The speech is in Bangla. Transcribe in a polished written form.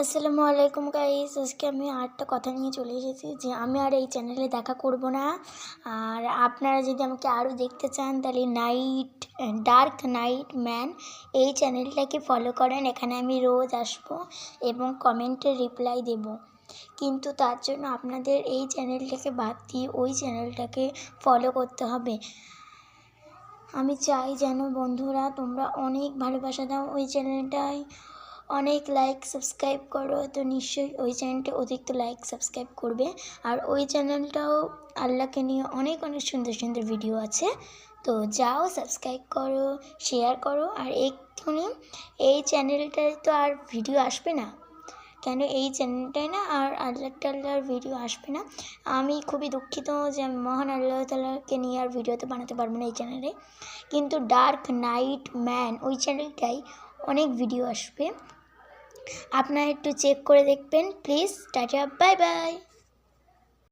আসসালামু আলাইকুম গাইস। আজকে আমি আরেকটা কথা নিয়ে চলে এসেছি যে আমি আর এই চ্যানেলে দেখা করব না। আর আপনারা যদি আমাকে আরও দেখতে চান তাহলে ডার্ক নাইট ম্যান এই চ্যানেলটাকে ফলো করেন। এখানে আমি রোজ আসবো এবং কমেন্টে রিপ্লাই দেব। কিন্তু তার জন্য আপনাদের এই চ্যানেলটাকে বাদ দিয়ে ওই চ্যানেলটাকে ফলো করতে হবে। আমি চাই যেন বন্ধুরা তোমরা অনেক ভালোবাসা দাও ওই চ্যানেলটায়, অনেক লাইক সাবস্ক্রাইব করো। তো নিশ্চয়ই ওই চ্যানেলটা অতিরিক্ত লাইক সাবস্ক্রাইব করবে। আর ওই চ্যানেলটাও আল্লাহকে নিয়ে অনেক সুন্দর সুন্দর ভিডিও আছে। তো যাও সাবস্ক্রাইব করো, শেয়ার করো। আর এক্ষুনি এই চ্যানেলটায় তো আর ভিডিও আসবে না, কেন এই চ্যানেলটায় না আর আল্লাহর ভিডিও আসবে না। আমি খুবই দুঃখিত যে আমি মহান আল্লাহ তাআলাকে নিয়ে আর ভিডিও তো বানাতে পারবো না এই চ্যানেলে। কিন্তু ডার্ক নাইট ম্যান ওই চ্যানেলটাই অনেক ভিডিও আসবে, আপনারা একটু চেক করে দেখবেন প্লিজ। Tata, bye bye.